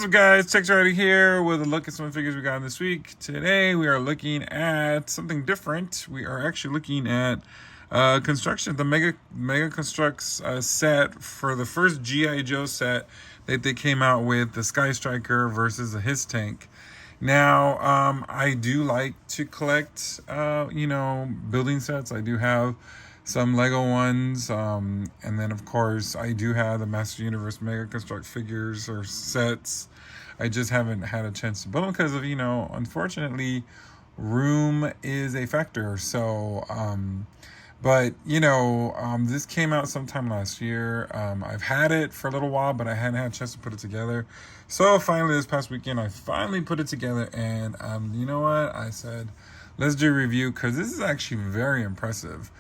up, guys? Check right here with a look at some figures we got this week. Today we are looking at something different. We are actually looking at construction, the Mega Construx set for the first GI Joe set that they came out with, the Skystriker versus the HISS tank. Now, I do like to collect, building sets. I do have some Lego ones, and then of course I do have the Master Universe Mega Construct figures or sets. I just haven't had a chance to build them because of, unfortunately, room is a factor. So, this came out sometime last year. I've had it for a little while, but I hadn't had a chance to put it together. So finally, this past weekend, I finally put it together, and you know what? I said, let's do a review because this is actually very impressive.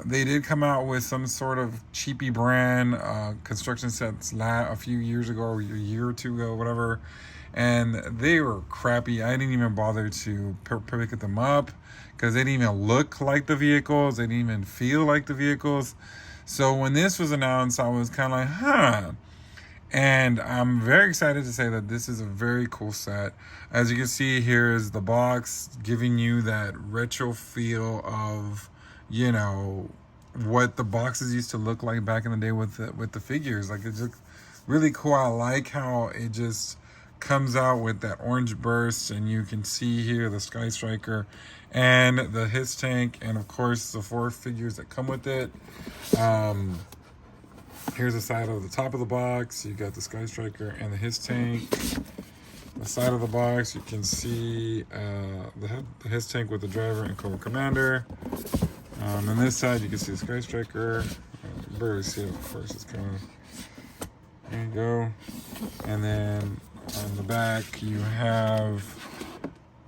They did come out with some sort of cheapy brand construction sets a few years ago, or a year or two ago, whatever, and they were crappy. I didn't even bother to pick them up because they didn't even look like the vehicles. They didn't even feel like the vehicles. So when this was announced, I was kind of like, huh. And I'm very excited to say that this is a very cool set. As you can see, here is the box giving you that retro feel of, what the boxes used to look like back in the day with the figures. Like, it's just really cool. I like how it just comes out with that orange burst, and you can see here the Skystriker and the HISS tank, and of course the 4 figures that come with it. Here's the side of the top of the box. You got the Skystriker and the HISS tank. The side of the box, you can see the HISS tank with the driver and Cobra Commander. On this side, you can see the Skystriker. You barely see it at first. It's kind of, there you go. And then on the back, you have,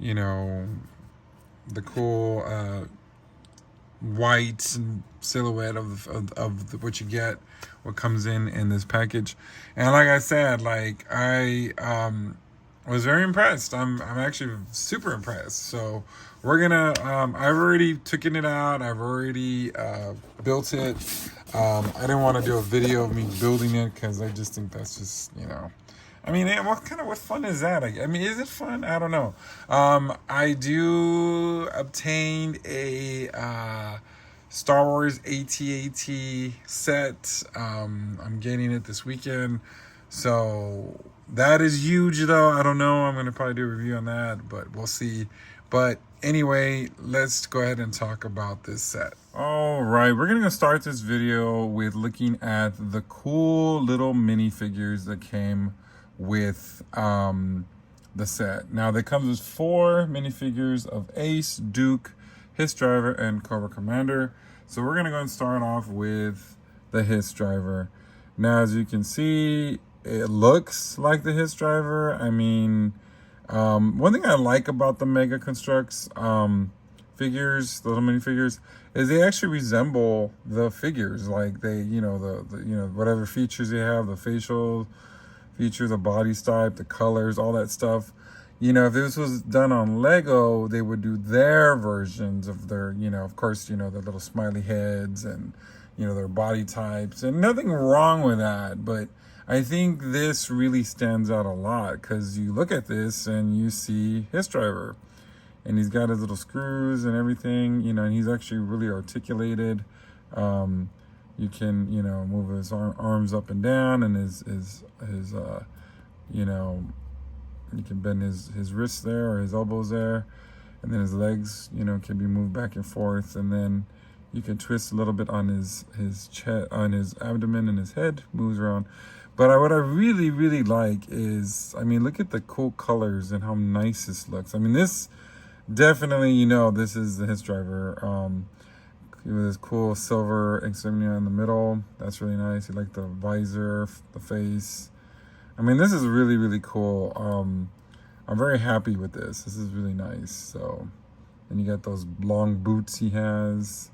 the cool white silhouette of what you get, what comes in this package. And like I said, I was very impressed. I'm actually super impressed. So we're gonna I've already taken it out. I've already built it. I didn't want to do a video of me building it because I just think that's just, what fun is that? Is it fun? I don't know. I do obtain a Star Wars AT-AT set. I'm getting it this weekend. So that is huge, though. I don't know. I'm going to probably do a review on that, but we'll see. But anyway, let's go ahead and talk about this set. All right, we're going to start this video with looking at the cool little minifigures that came with the set. Now, they comes with 4 minifigures of Ace, Duke, HISS driver, and Cobra Commander. So we're going to go and start off with the HISS driver. Now, as you can see, it looks like the HISS driver. One thing I like about the Mega Construx figures, the little minifigures, is they actually resemble the figures. Like they, whatever features they have, the facial features, the body type, the colors, all that stuff. If this was done on Lego, they would do their versions of their, of course, their little smiley heads and, their body types, and nothing wrong with that. But I think this really stands out a lot because you look at this and you see HISS driver, and he's got his little screws and everything, and he's actually really articulated. You can, move his arms up and down, and you can bend his wrists there or his elbows there, and then his legs, can be moved back and forth, and then you can twist a little bit on his chest, on his abdomen, and his head moves around. But what I really, really like is, look at the cool colors and how nice this looks. This definitely, this is the HISS driver. With his cool silver insignia in the middle. That's really nice. You like the visor, the face. This is really, really cool. I'm very happy with this. This is really nice. So, and you got those long boots he has.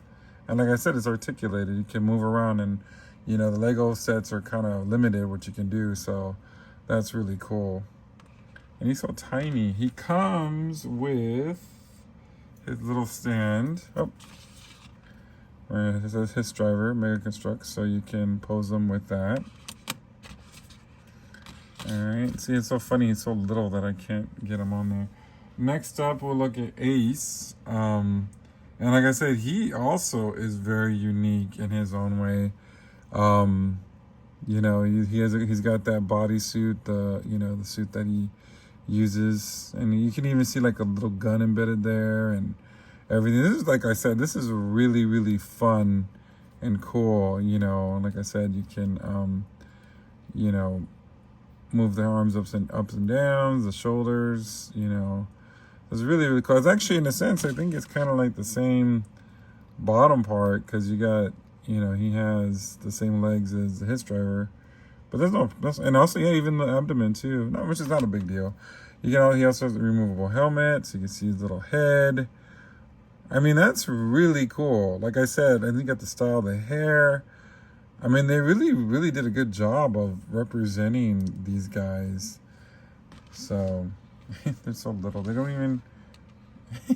And like I said, it's articulated. You can move around, and, the Lego sets are kind of limited what you can do. So that's really cool. And he's so tiny. He comes with his little stand. Oh. This is HISS driver, Mega Construx, so you can pose them with that. All right. See, it's so funny. It's so little that I can't get him on there. Next up, we'll look at Ace. And like I said, he also is very unique in his own way. You know, he's got that bodysuit, the suit that he uses, and you can even see like a little gun embedded there and everything. This is, like I said, this is really, really fun and cool. You know, like I said, you can, you know, move the arms ups and downs, the shoulders. You know, it's really, really cool. It's actually, in a sense, I think it's kind of like the same bottom part, because you got, you know, he has the same legs as the HISS driver, but there's no, and also, yeah, even the abdomen too, no, which is not a big deal. You know, he also has a removable helmet, so you can see his little head. I mean, that's really cool. Like I said, I think you got the style of the hair. I mean, they really, really did a good job of representing these guys. So, they're so little. They don't even,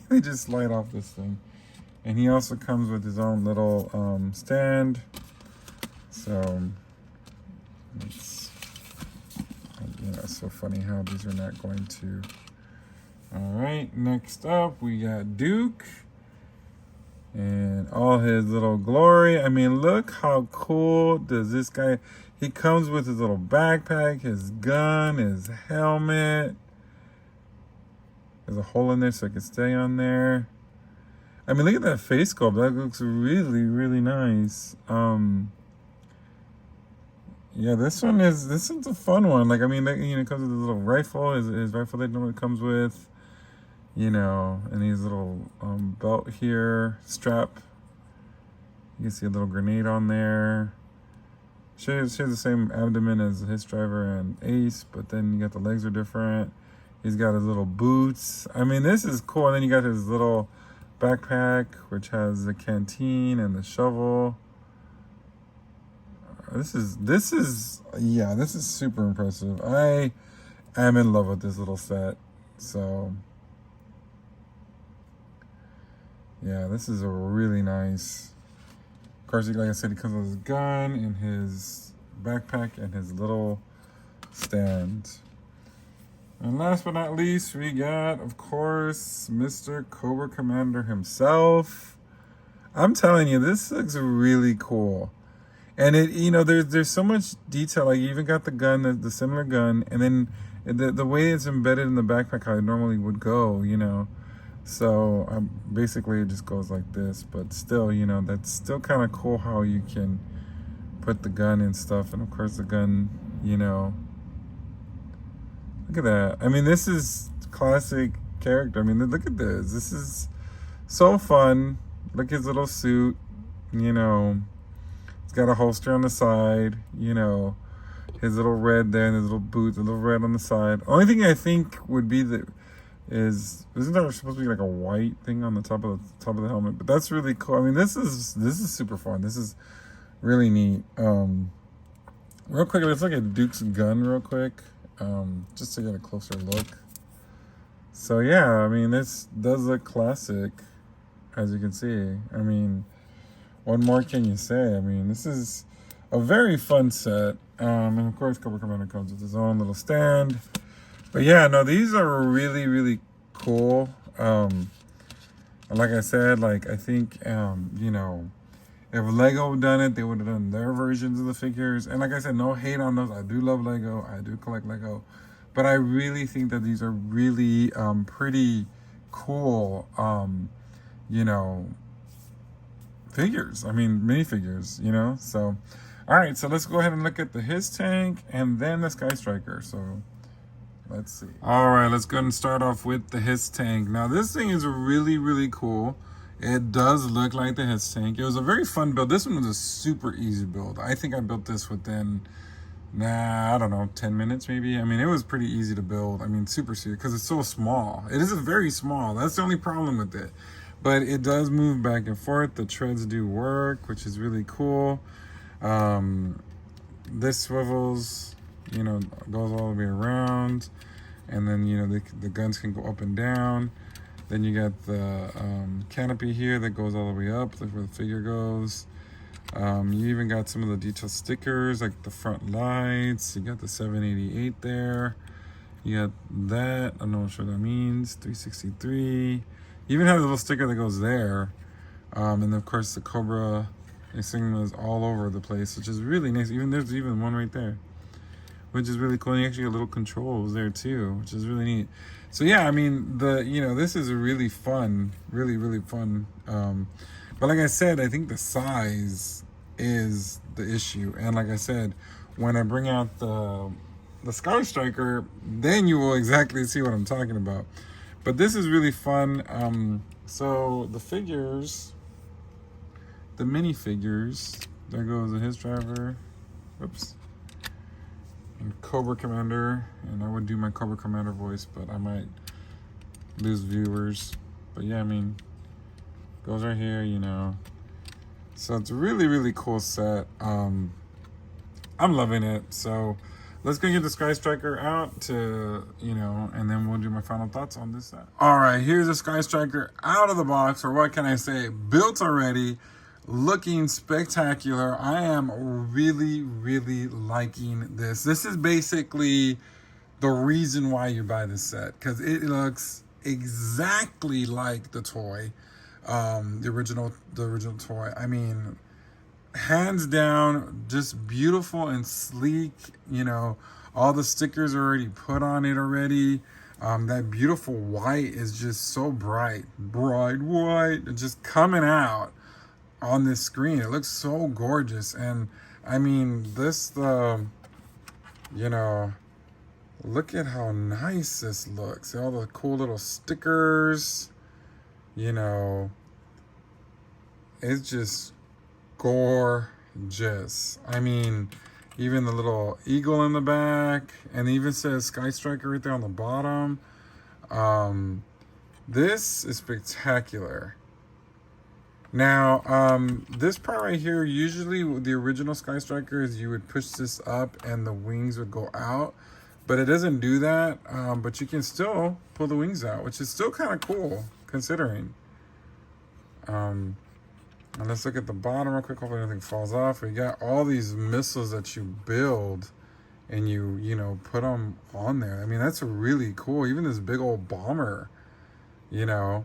they just slide off this thing. And he also comes with his own little stand. So, it's, you know, it's so funny how these are not going to. All right, next up, we got Duke. And all his little glory. I mean, look how cool does this guy. He comes with his little backpack, his gun, his helmet. There's a hole in there so it can stay on there. I mean, look at that face sculpt. That looks really, really nice. Yeah, this one's a fun one. Like, I mean, you know, it comes with a little rifle, his rifle that normally comes with, you know, and his little belt here, strap. You can see a little grenade on there. Shares the same abdomen as his driver and Ace, but then you got the legs are different. He's got his little boots. I mean, this is cool. And then you got his little backpack, which has the canteen and the shovel. This is super impressive. I am in love with this little set. So yeah, this is a really nice. Of course, like I said, he comes with his gun and his backpack and his little stand. And last but not least, we got, of course, Mr. Cobra Commander himself. I'm telling you, this looks really cool. And it, you know, there's so much detail. Like, you even got the gun, the similar gun, and then the way it's embedded in the backpack, how it normally would go, you know. So basically it just goes like this, but still, you know, that's still kind of cool how you can put the gun and stuff. And of course the gun, you know, look at that. I mean, this is classic character. I mean, look at this. This is so fun. Look at his little suit, you know. It's got a holster on the side, you know. His little red there and his little boots, a little red on the side. Only thing I think would be isn't there supposed to be like a white thing on the top of the helmet? But that's really cool. I mean, this is super fun. This is really neat. Real quick, let's look at Duke's gun real quick, just to get a closer look. So yeah, I mean, this does look classic, as you can see. I mean, what more can you say? I mean, this is a very fun set. And of course, Cobra Commander comes with his own little stand. But yeah, no, these are really, really cool. And like I said, like, I think, you know, if Lego done it, they would have done their versions of the figures. And like I said, no hate on those. I do love Lego. I do collect Lego. But I really think that these are really pretty cool, you know, figures. I mean, minifigures, you know. So, all right, so let's go ahead and look at the HISS tank and then the Skystriker. So let's see. All right, let's go ahead and start off with the HISS tank. Now, this thing is really, really cool. It does look like the HISS tank. It was a very fun build. This one was a super easy build. I think I built this within, I don't know, 10 minutes maybe. I mean, it was pretty easy to build. I mean, super serious, because it's so small. It is very small. That's the only problem with it. But it does move back and forth. The treads do work, which is really cool. This swivels, you know, goes all the way around, and then, you know, the guns can go up and down. Then you got the canopy here that goes all the way up, like where the figure goes. You even got some of the detail stickers, like the front lights. You got the 788 there. You got that. I'm not sure what that means. 363. You even have a little sticker that goes there. And of course the Cobra insignia is all over the place, which is really nice. There's even one right there, which is really cool. And you actually get little controls there too, which is really neat. So yeah, I mean, this is really fun, really fun. But like I said, I think the size is the issue. And like I said, when I bring out the Skystriker, then you will exactly see what I'm talking about. But this is really fun. So the figures, the minifigures, there goes the HISS driver. Oops. And Cobra Commander. And I would do my Cobra Commander voice, but I might lose viewers. But yeah, I mean, goes right here, you know. So it's a really cool set. I'm loving it. So let's go get the Skystriker out to, you know, and then we'll do my final thoughts on this set. All right, here's the Skystriker out of the box, or what can I say? Built already, looking spectacular. I am really liking this. This is basically the reason why you buy this set, because it looks exactly like the toy, the original toy. I mean, hands down, just beautiful and sleek. You know, all the stickers are already put on it already. That beautiful white is just so bright white, just coming out on this screen. It looks so gorgeous. And I mean, you know, look at how nice this looks. All the cool little stickers, you know, it's just gorgeous. I mean, even the little eagle in the back, and it even says Skystriker right there on the bottom. This is spectacular. Now, this part right here, usually with the original Skystriker is you would push this up and the wings would go out, but it doesn't do that. But you can still pull the wings out, which is still kind of cool considering. And let's look at the bottom real quick. Hopefully nothing falls off. We got all these missiles that you build and you know, put them on there. I mean, that's really cool. Even this big old bomber, you know.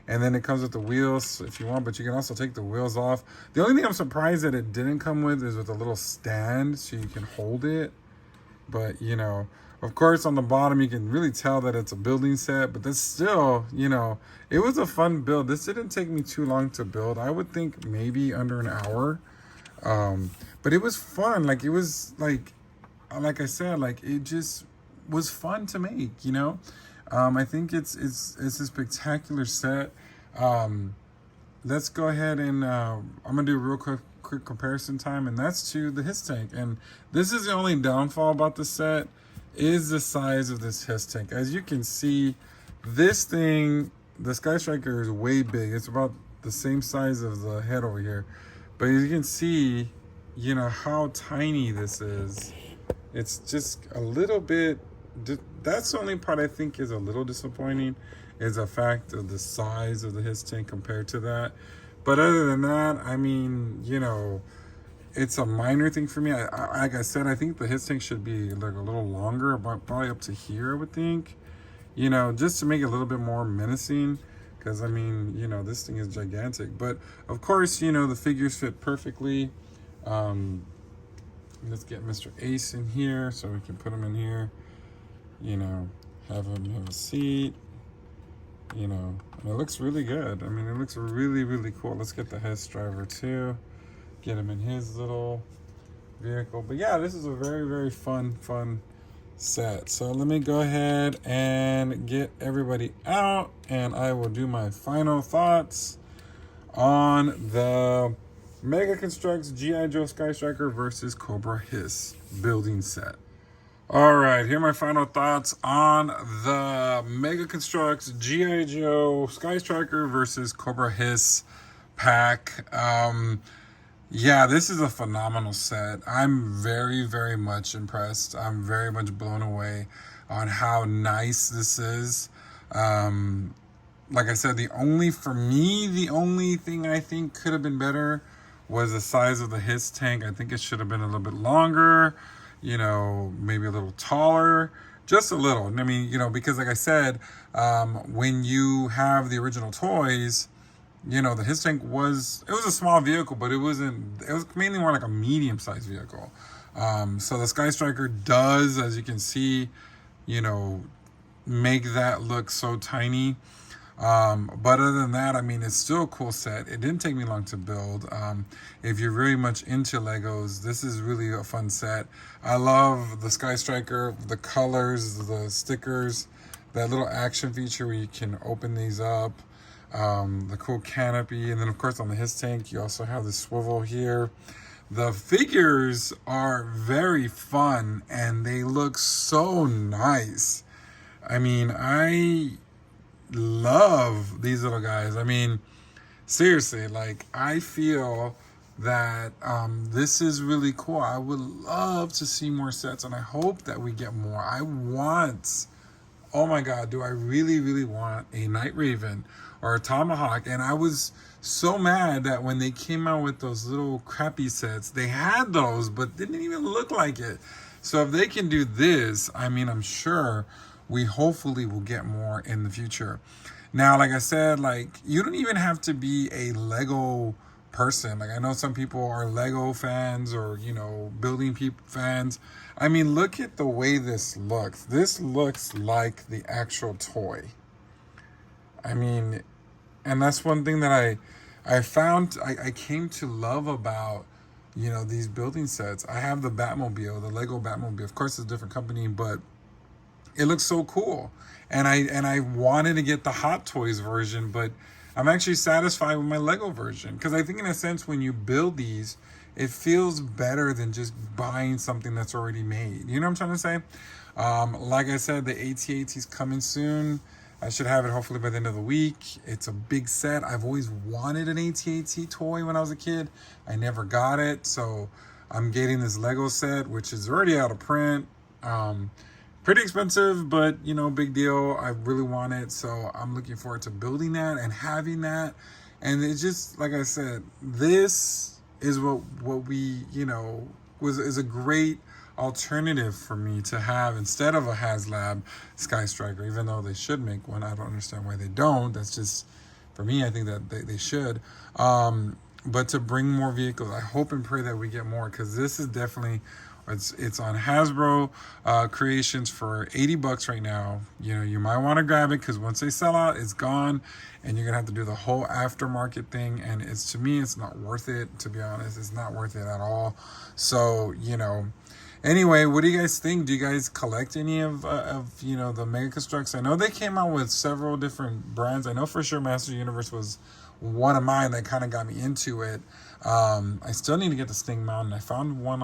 And then it comes with the wheels if you want, but you can also take the wheels off. The only thing I'm surprised that it didn't come with is with a little stand so you can hold it. But, you know, of course, on the bottom, you can really tell that it's a building set, but that's still, you know, it was a fun build. This didn't take me too long to build. I would think maybe under an hour. But it was fun. Like, it was like I said, like, it just was fun to make, you know? I think it's a spectacular set. Let's go ahead and I'm gonna do a real quick comparison time, and that's to the HISS tank. And this is the only downfall about the set is the size of this HISS tank. As you can see, this thing, the Skystriker, is way big. It's about the same size of the head over here, but as you can see, you know how tiny this is. It's just a little bit. That's the only part I think is a little disappointing, is the fact of the size of the HISS tank compared to that. But other than that, I mean, you know, it's a minor thing for me. Like I said, I think the HISS tank should be like a little longer, about probably up to here, I would think. You know, just to make it a little bit more menacing, because I mean, you know, this thing is gigantic. But of course, you know, the figures fit perfectly. Let's get Mr. Ace in here so we can put him in here. You know, have him have a seat. You know, and it looks really good. I mean, it looks really cool. Let's get the HISS driver too. Get him in his little vehicle. But yeah, this is a very fun set. So let me go ahead and get everybody out, and I will do my final thoughts on the Mega Construx G.I. Joe Skystriker versus Cobra HISS building set. All right, here are my final thoughts on the Mega Construx G.I. Joe Skystriker versus Cobra HISS pack. Yeah, this is a phenomenal set. I'm very much impressed. I'm very much blown away on how nice this is. Like I said, the only thing I think could have been better was the size of the HISS tank. I think it should have been a little bit longer, you know, maybe a little taller, just a little. I mean, you know, because like I said, when you have the original toys, you know, the HISS tank was a small vehicle, but it was mainly more like a medium-sized vehicle. So the Skystriker does, as you can see, you know, make that look so tiny. But other than that, I mean, it's still a cool set. It didn't take me long to build. If you're very much into Legos, this is really a fun set. I love the Skystriker, the colors, the stickers, that little action feature where you can open these up, the cool canopy, and then of course on the HISS tank, you also have the swivel here. The figures are very fun and they look so nice. I mean, I love these little guys. I mean, seriously, like, I feel that this is really cool. I would love to see more sets, and I hope that we get more. Oh my God, do I really, really want a Night Raven or a Tomahawk? And I was so mad that when they came out with those little crappy sets, they had those, but didn't even look like it. So if they can do this, I mean, I'm sure we hopefully will get more in the future. Now, like I said, like, you don't even have to be a Lego person. Like, I know some people are Lego fans or, you know, building fans. I mean, look at the way this looks. This looks like the actual toy. I mean, and that's one thing that I came to love about, you know, these building sets. I have the Batmobile, the Lego Batmobile. Of course, it's a different company, but it looks so cool. And I wanted to get the Hot Toys version, but I'm actually satisfied with my Lego version. Because I think in a sense, when you build these, it feels better than just buying something that's already made. You know what I'm trying to say? Like I said, the AT-AT is coming soon. I should have it hopefully by the end of the week. It's a big set. I've always wanted an AT-AT toy when I was a kid. I never got it. So I'm getting this Lego set, which is already out of print. Pretty expensive, but, you know, big deal. I really want it. So I'm looking forward to building that and having that. And it's just, like I said, this is what we, you know, is a great alternative for me to have instead of a HasLab Skystriker, even though they should make one. I don't understand why they don't. That's just, for me, I think that they should. But to bring more vehicles, I hope and pray that we get more, because this is definitely, it's on Hasbro Creations for $80 right now. You know, you might want to grab it, because once they sell out, it's gone, and you're gonna have to do the whole aftermarket thing. And it's, to me, it's not worth it. To be honest, it's not worth it at all. So, you know. Anyway, what do you guys think? Do you guys collect any of you know, the Mega Construx? I know they came out with several different brands. I know for sure Master Universe was one of mine that kind of got me into it. I still need to get the Sting Mountain. I found one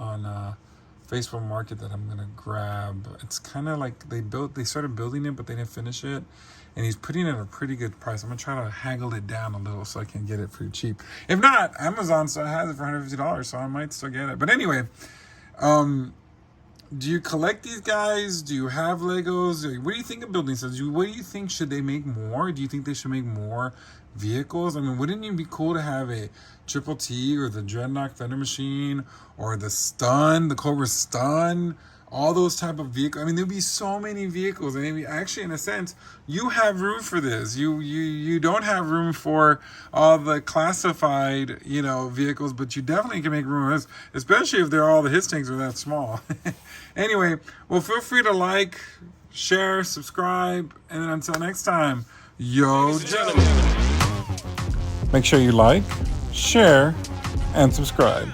on Facebook Market that I'm gonna grab. It's kind of like they started building it, but they didn't finish it, and he's putting it at a pretty good price. I'm gonna try to haggle it down a little so I can get it pretty cheap. If not, Amazon still has it for $150, so I might still get it. But anyway, do you collect these guys? Do you have Legos? What do you think of building sets? What do you think? Should they make more? Do you think they should make more vehicles? I mean, wouldn't it be cool to have a Triple T or the Dreadnought Thunder Machine or the Stun, the Cobra Stun? All those type of vehicles. I mean, there'd be so many vehicles, and maybe actually, in a sense, you have room for this. You don't have room for all the classified, you know, vehicles, but you definitely can make room for this, especially if all the HISS tanks are that small. Anyway, well, feel free to like, share, subscribe, and then until next time, yo, Joe. Make sure you like, share, and subscribe.